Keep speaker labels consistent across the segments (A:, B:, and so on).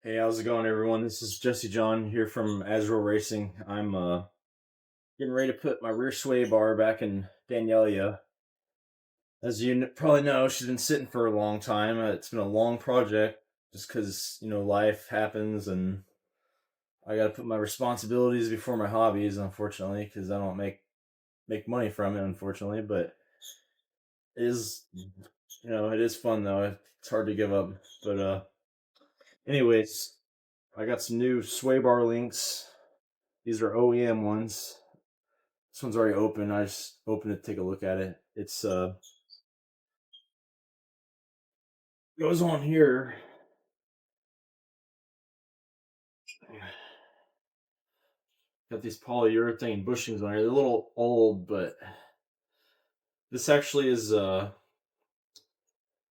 A: Hey, how's it going, everyone? This is Jesse John here from Azrael Racing. I'm getting ready to put my rear sway bar back in Danielia. As you probably know, she's been sitting for a long time. It's been a long project just because, life happens and I got to put my responsibilities before my hobbies, unfortunately, because I don't make money from it, unfortunately. But it is, it is fun though. It's hard to give up. But anyways, I got some new sway bar links. These are OEM ones. This one's already open. I just opened it to take a look at it. It's goes on here. Got these polyurethane bushings on here. They're a little old, but this actually is a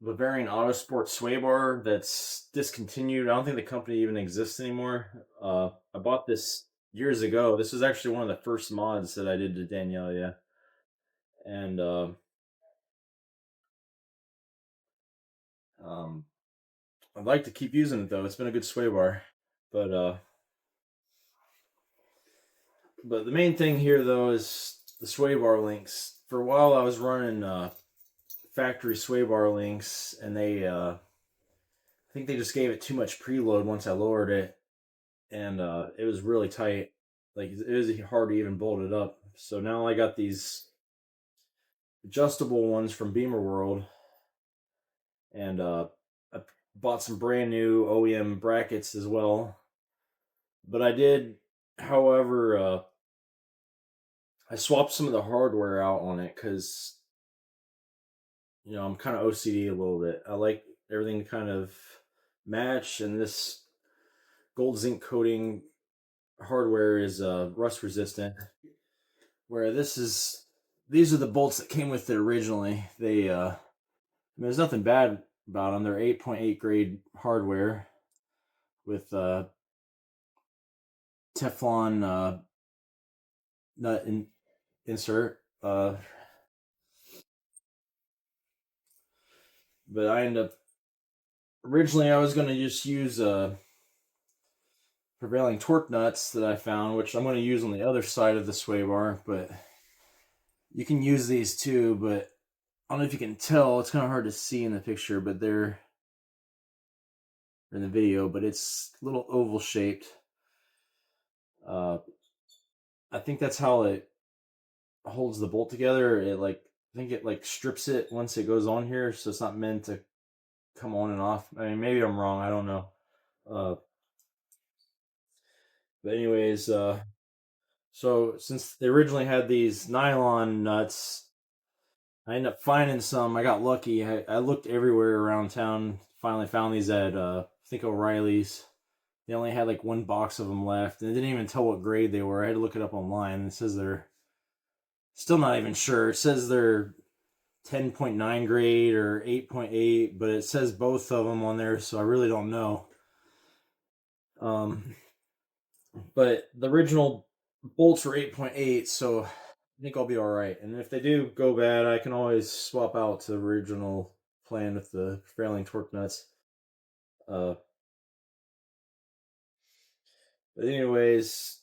A: Bavarian Autosport sway bar that's discontinued. I don't think the company even exists anymore. I bought this years ago. This was actually one of the first mods that I did to Danielia, and um, I'd like to keep using it though. It's been a good sway bar, but the main thing here though is the sway bar links. For a while, I was running factory sway bar links, and I think they just gave it too much preload once I lowered it, and it was really tight. Like it was hard to even bolt it up. So now I got these adjustable ones from Bimmerworld, and I bought some brand new OEM brackets as well. But I did, however, I swapped some of the hardware out on it because I'm kind of OCD a little bit. I like everything to kind of match, and this gold zinc coating hardware is rust resistant. Where these are the bolts that came with it originally. There's nothing bad about them. They're 8.8 grade hardware with Teflon nut insert. But I end up originally I was going to just use prevailing torque nuts that I found, which I'm going to use on the other side of the sway bar, but you can use these too. But I don't know if you can tell, it's kind of hard to see in the picture, but they're in the video, but it's a little oval shaped. uh I think that's how it holds the bolt together. I think it like strips it once it goes on here, so it's not meant to come on and off. I mean, maybe I'm wrong, I don't know. uh but anyways, so since they originally had these nylon nuts, I ended up finding some. I got lucky. I looked everywhere around town. Finally found these at I think O'Reilly's. They only had like one box of them left, and it didn't even tell what grade they were. I had to look it up online. It says they're still not even sure. It says they're 10.9 grade or 8.8, but it says both of them on there, so I really don't know. Um, but the original bolts were 8.8, so I think I'll be all right. And if they do go bad, I can always swap out to the original plan with the prevailing torque nuts. Uh, but anyways,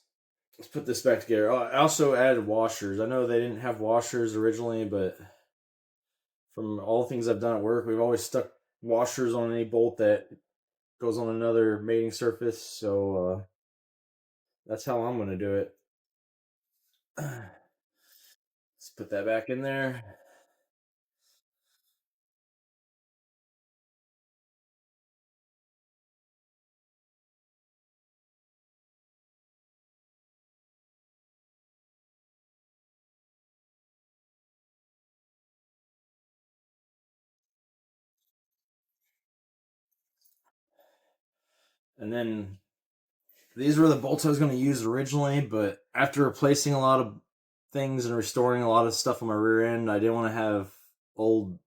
A: let's put this back together. I also added washers. I know they didn't have washers originally, but from all the things I've done at work, we've always stuck washers on any bolt that goes on another mating surface. So that's how I'm going to do it. Let's put that back in there. And then these were the bolts I was going to use originally, but after replacing a lot of things and restoring a lot of stuff on my rear end, I didn't want to have old,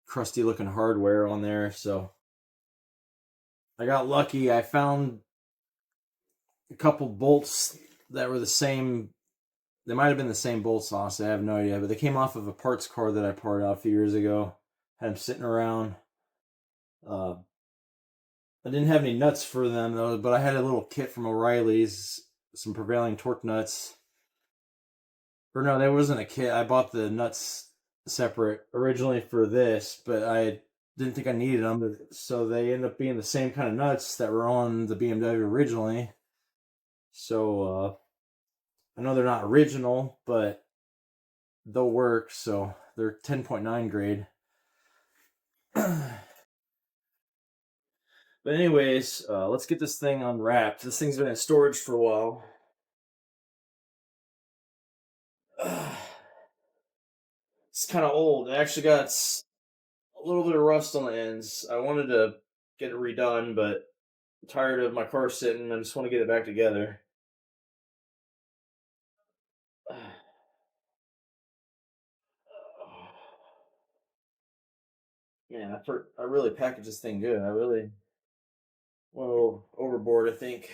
A: crusty looking hardware on there. So I got lucky. I found a couple bolts that were the same. They might have been the same bolts, honestly. I have no idea, but they came off of a parts car that I parted out a few years ago. Had them sitting around. Uh, I didn't have any nuts for them though, but I had a little kit from O'Reilly's, some prevailing torque nuts. Or no, there wasn't a kit. I bought the nuts separate originally for this, but I didn't think I needed them. So they end up being the same kind of nuts that were on the BMW originally. So I know they're not original, but they'll work. So they're 10.9 grade. But anyways, let's get this thing unwrapped. This thing's been in storage for a while. It's kind of old. It actually got a little bit of rust on the ends. I wanted to get it redone, but I'm tired of my car sitting. I just want to get it back together. Man, I really packaged this thing good. I really went overboard, I think.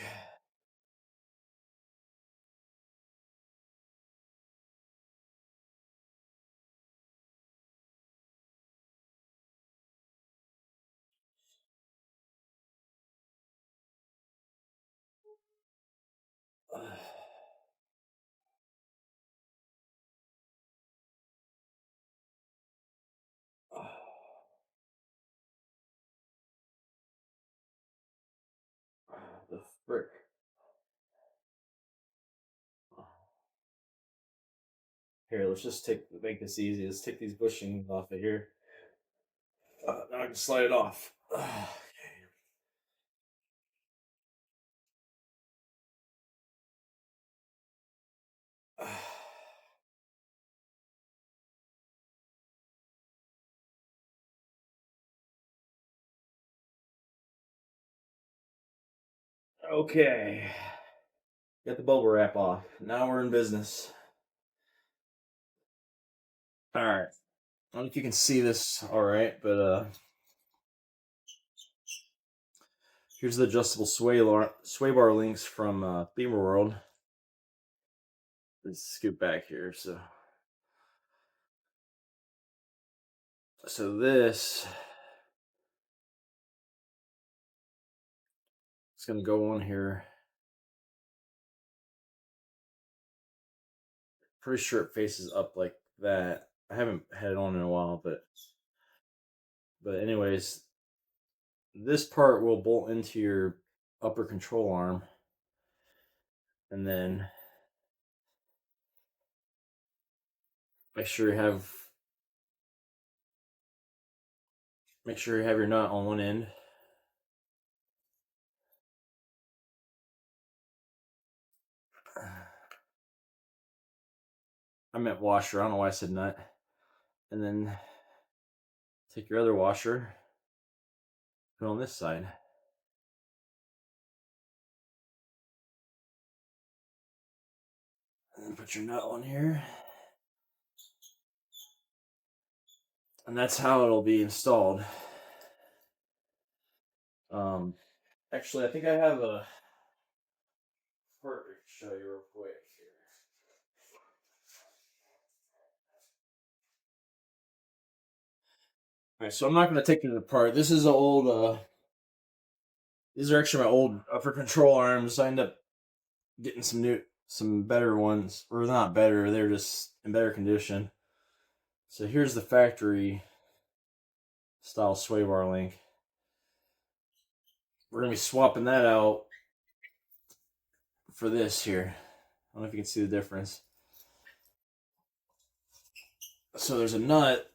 A: The frick. Here, let's just make this easy. Let's take these bushings off of here. Now I can slide it off. Okay. Got the bubble wrap off. Now we're in business. All right. I don't know if you can see this all right, but here's the adjustable sway bar links from Bimmerworld. Let's scoot back here. So this is going to go on here. Pretty sure it faces up like that. I haven't had it on in a while, but anyways, this part will bolt into your upper control arm, and then make sure you have your nut on one end. I meant washer. I don't know why I said nut. And then take your other washer, put it on this side. And then put your nut on here. And that's how it'll be installed. Actually, I think I have a part to show you real quick here. All right, so I'm not going to take it apart. This is an old. These are actually my old upper control arms. I ended up getting some better ones, or not better. They're just in better condition. So here's the factory style sway bar link. We're gonna be swapping that out for this here. I don't know if you can see the difference. So there's a nut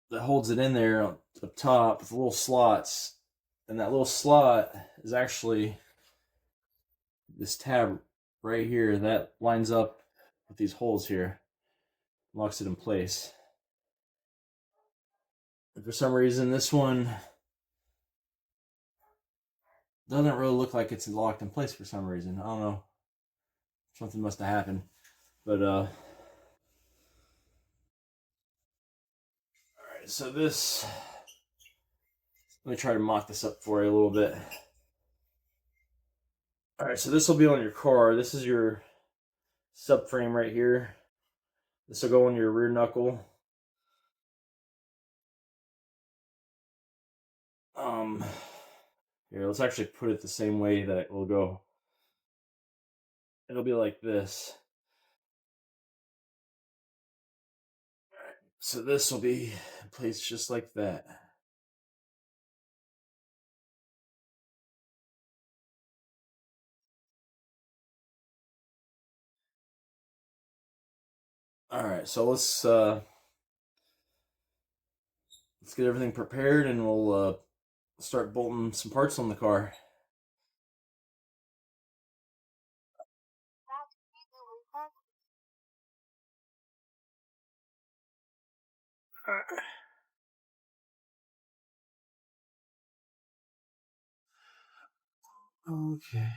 A: that holds it in there up top with little slots, and that little slot is actually this tab right here that lines up with these holes here, locks it in place. And for some reason, this one doesn't really look like it's locked in place for some reason. I don't know. Something must have happened. But alright, so this, let me try to mock this up for you a little bit. Alright, so this will be on your car. This is your subframe right here. This will go on your rear knuckle. Here, let's actually put it the same way that it will go. It'll be like this. So this will be placed just like that. All right, so let's get everything prepared, and we'll start bolting some parts on the car. Okay.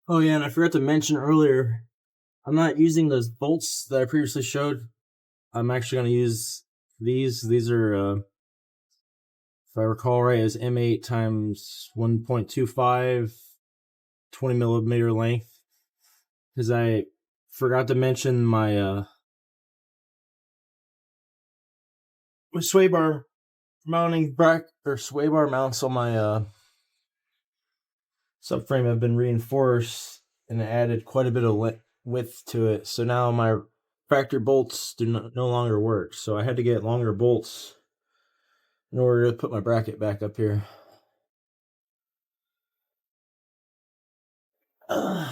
A: Oh yeah, and I forgot to mention earlier, I'm not using those bolts that I previously showed. I'm actually going to use these. These are, if I recall right, is M8 times 1.25, 20 millimeter length. Because I forgot to mention my sway bar mounting bracket or sway bar mounts on my subframe have been reinforced and added quite a bit of width to it. So now my factory bolts do no longer work. So I had to get longer bolts in order to put my bracket back up here. All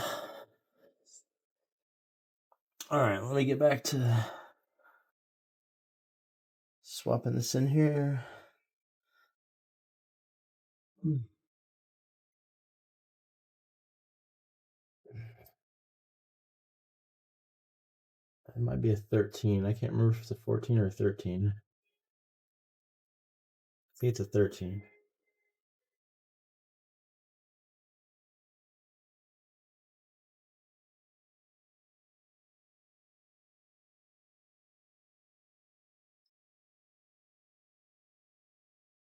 A: right, let me get back to swapping this in here. It might be a 13. I can't remember if it's a 14 or a 13. I think it's a 13.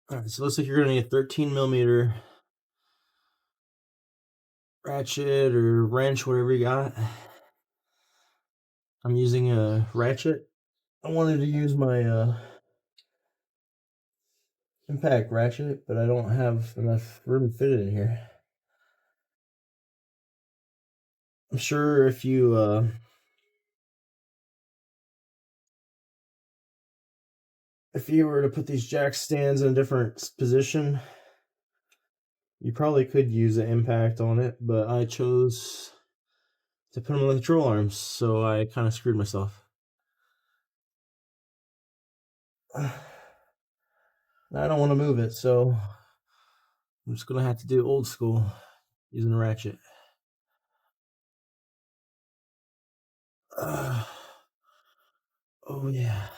A: All right, so it looks like you're going to need a 13 millimeter ratchet or wrench, whatever you got. I'm using a ratchet. I wanted to use my impact ratchet, but I don't have enough room to fit it in here. I'm sure if you were to put these jack stands in a different position, you probably could use an impact on it, but I chose to put them on the control arms, so I kind of screwed myself. I don't want to move it, so I'm just gonna have to do old school using a ratchet. Oh yeah.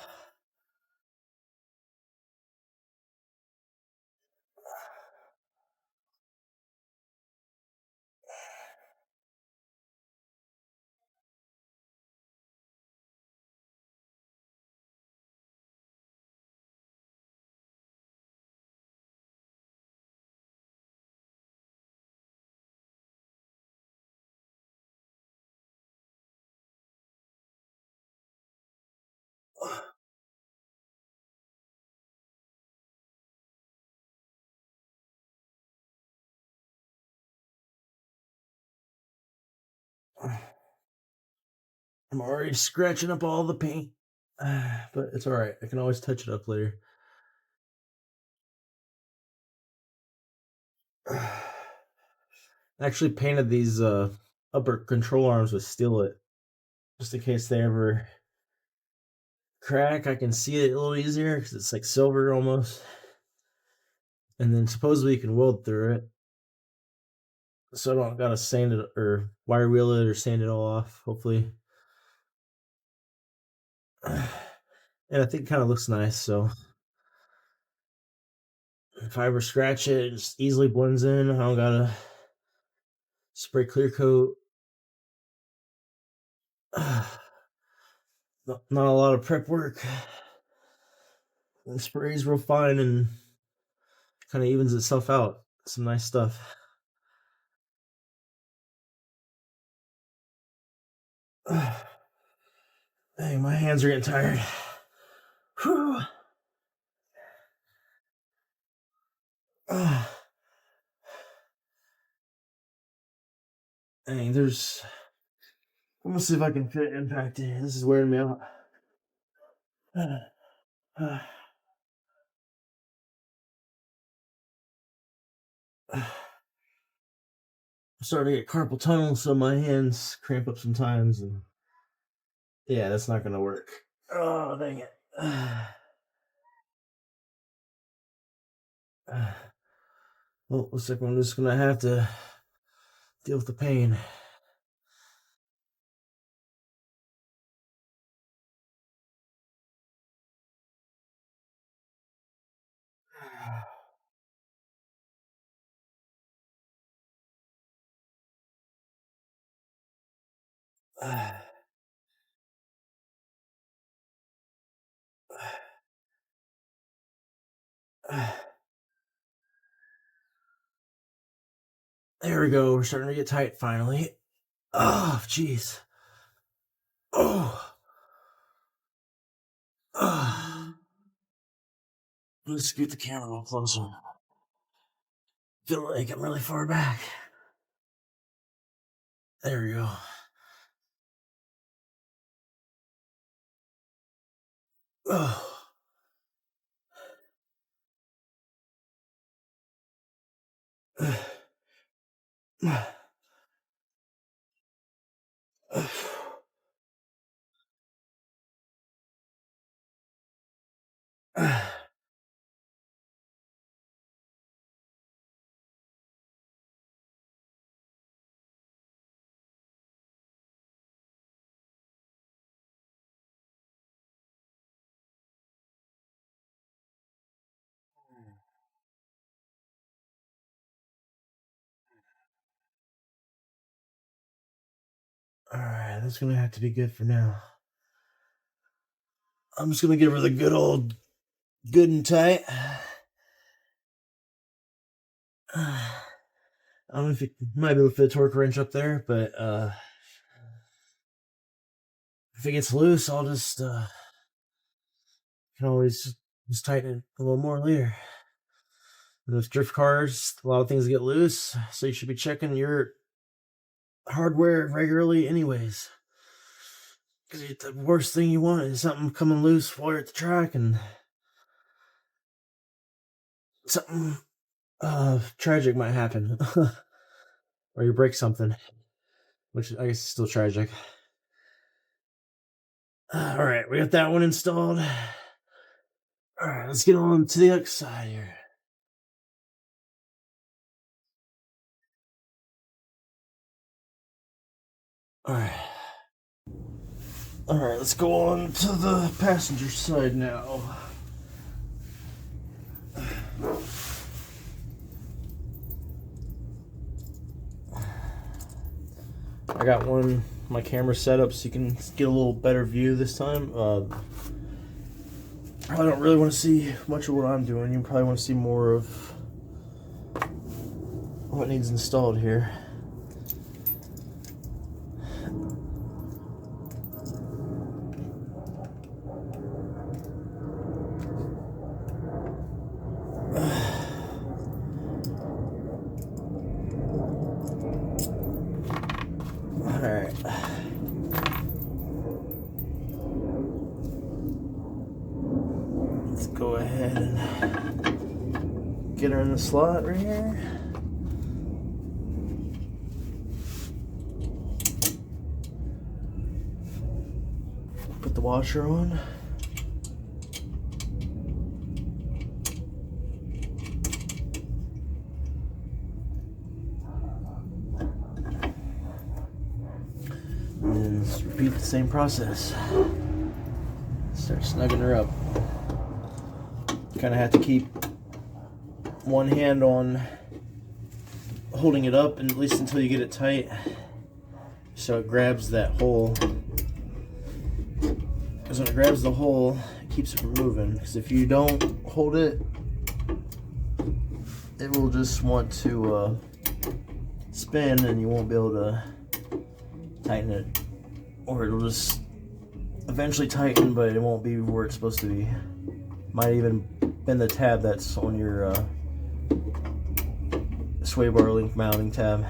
A: I'm already scratching up all the paint. But it's alright. I can always touch it up later. I actually painted these upper control arms with Steelite. Just in case they ever crack, I can see it a little easier because it's like silver almost. And then supposedly you can weld through it. So I don't gotta sand it or wire wheel it or sand it all off, hopefully. And I think it kind of looks nice, so if I ever scratch it, it just easily blends in. I don't gotta spray clear coat. Not a lot of prep work. The spray's real fine and kind of evens itself out. Some nice stuff. Dang, my hands are getting tired. Whew. Dang, there's. I'm gonna see if I can fit impact in. This is wearing me out. I'm starting to get carpal tunnel, so my hands cramp up sometimes, and yeah, that's not gonna work. Oh, dang it. Well, looks like I'm just gonna have to deal with the pain. There we go. We're starting to get tight finally. Oh, jeez. Oh. Oh. Let's scoot the camera a little closer. Feel like I'm really far back. There we go. Oh. Alright, that's gonna have to be good for now. I'm just gonna give her the good old good and tight. I don't know if you might be able to fit a torque wrench up there, but if it gets loose, I'll just can always just tighten it a little more later. Those drift cars, a lot of things get loose, so you should be checking your hardware regularly, anyways. Because the worst thing you want is something coming loose while you're at the track and something tragic might happen, or you break something, which I guess is still tragic. All right, we got that one installed. All right, let's get on to the other side here. All right. All right, let's go on to the passenger side now. I got my camera set up so you can get a little better view this time. Probably don't really want to see much of what I'm doing. You probably want to see more of what needs installed here. go ahead and get her in the slot right here. Put the washer on. And then just repeat the same process. Start snugging her up. Kind of have to keep one hand on holding it up, and at least until you get it tight, so it grabs that hole. Because when it grabs the hole, it keeps it from moving. Because if you don't hold it, it will just want to spin, and you won't be able to tighten it, or it'll just eventually tighten, but it won't be where it's supposed to be. Might even bend the tab that's on your sway bar link mounting tab.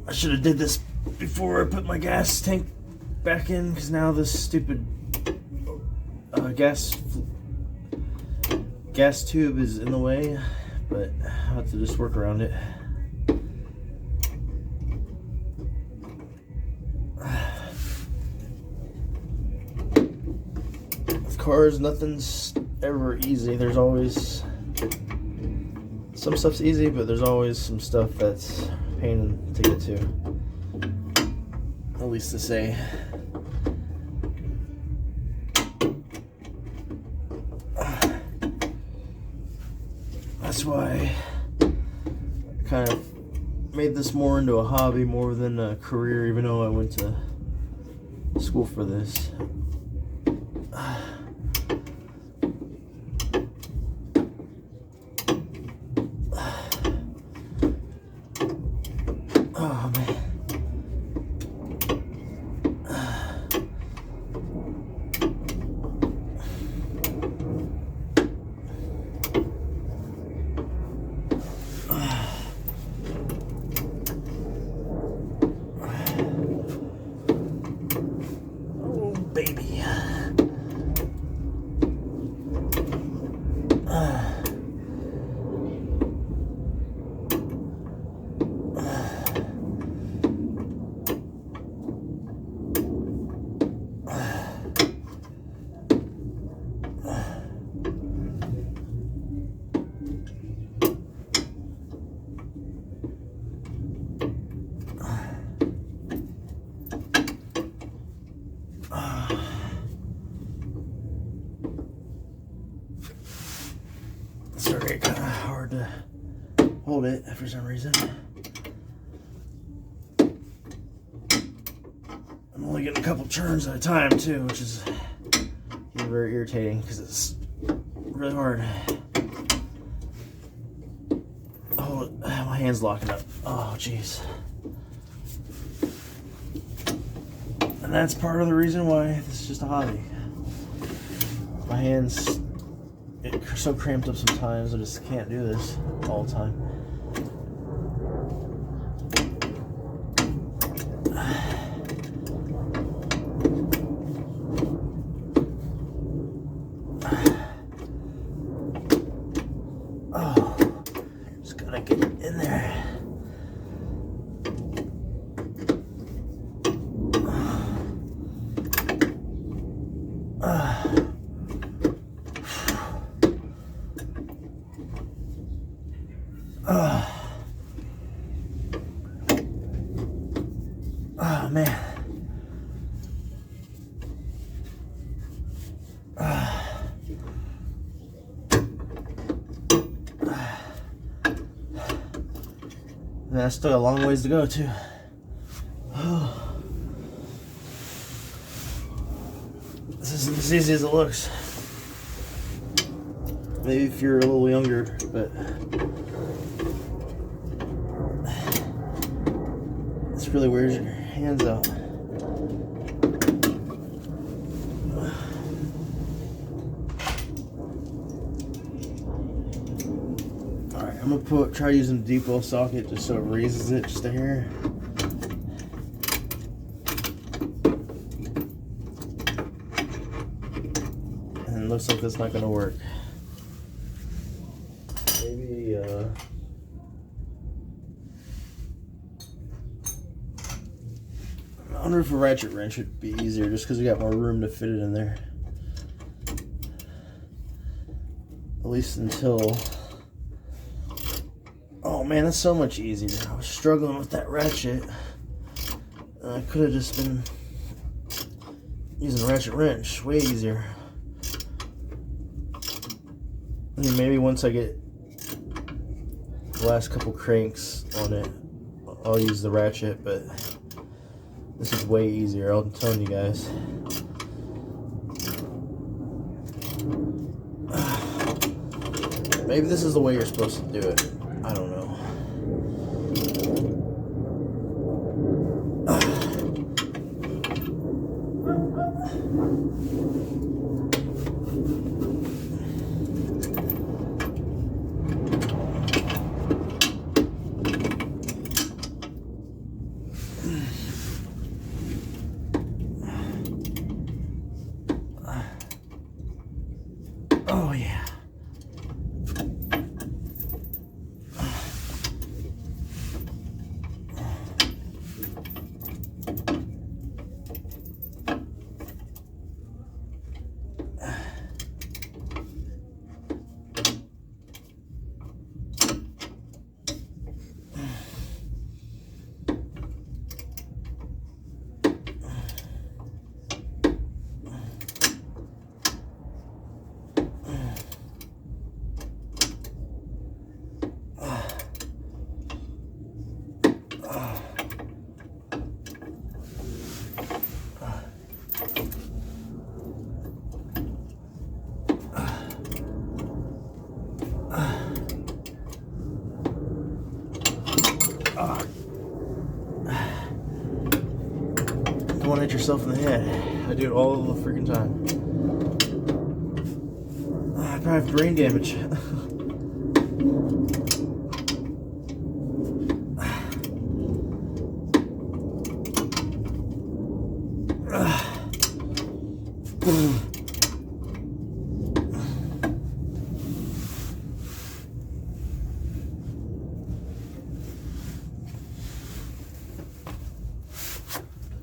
A: I should have did this before I put my gas tank back in, because now this stupid gas tube is in the way, but I'll have to just work around it. With cars, nothing's ever easy. There's always some stuff's easy, but there's always some stuff that's a pain to get to. At least to say. That's why I kind of made this more into a hobby more than a career, even though I went to school for this. Oh man. Baby. Sorry, kind of hard to hold it for some reason. I'm only getting a couple turns at a time too, which is very irritating because it's really hard. Oh, my hand's locking up. Oh, jeez. And that's part of the reason why this is just a hobby. My hands get so cramped up sometimes, I just can't do this all the time. Oh, just gotta get in there. Oh man. And I still got a long ways to go too. Oh. This isn't as easy as it looks. Maybe if you're a little younger, but this really wears your hands out. Alright, I'm gonna try using the depot socket just so it raises it just a hair. And it looks like that's not gonna work. Maybe I wonder if a ratchet wrench would be easier just because we got more room to fit it in there. At least until... Oh man, that's so much easier. I was struggling with that ratchet. I could have just been using a ratchet wrench. Way easier. I mean, maybe once I get the last couple cranks on it, I'll use the ratchet, but this is way easier, I'm telling you guys. Maybe this is the way you're supposed to do it. I don't know. Oh yeah. Don't want to hit yourself in the head. I do it all the freaking time. I probably have brain damage.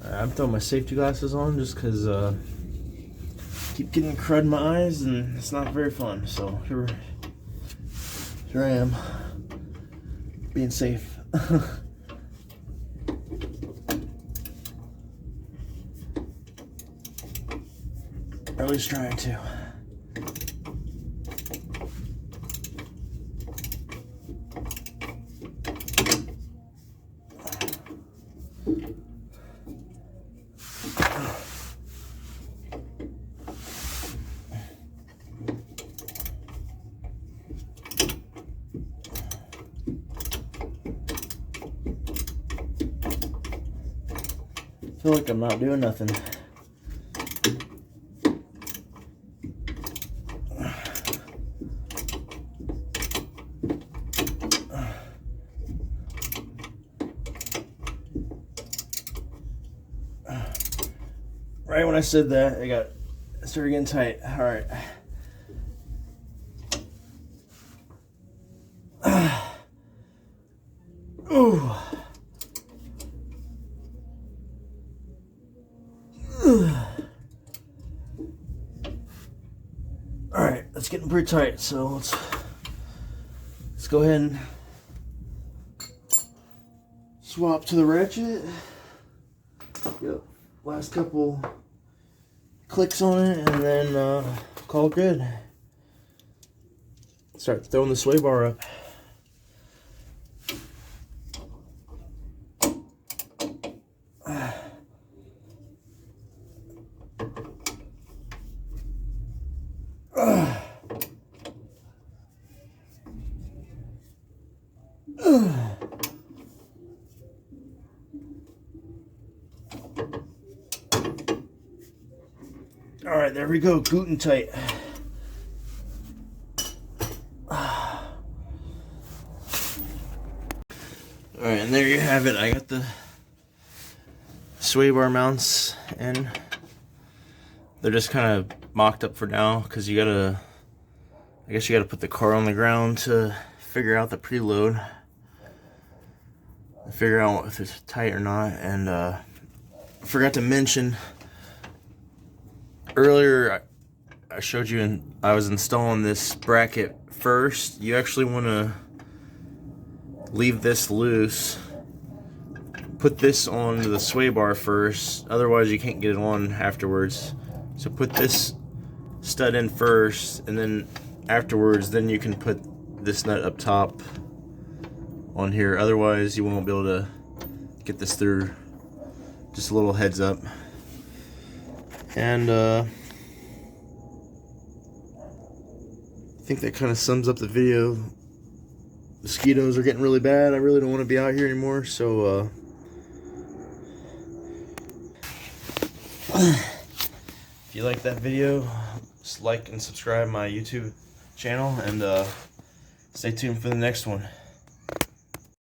A: I'm throwing my safety glasses on just because keep getting crud in my eyes and it's not very fun. So here I am, being safe. Or at least trying to. I feel like I'm not doing nothing. Right when I said that, I started getting tight. All right. Ooh. Alright, that's getting pretty tight, so let's go ahead and swap to the ratchet. Yep, last couple clicks on it and then call it good. Start throwing the sway bar up. All right, there we go, Guten tight. Alright, and there you have it. I got the sway bar mounts in. They're just kind of mocked up for now because you gotta, I guess you gotta put the car on the ground to figure out the preload, figure out if it's tight or not. And I forgot to mention earlier, I showed you I was installing this bracket first. You actually want to leave this loose, put this on the sway bar first, otherwise you can't get it on afterwards. So put this stud in first, and then afterwards, then you can put this nut up top on here. Otherwise, you won't be able to get this through. Just a little heads up. And I think that kind of sums up the video. Mosquitoes are getting really bad. I really don't want to be out here anymore, so if you like that video, just like and subscribe my YouTube channel, and stay tuned for the next one.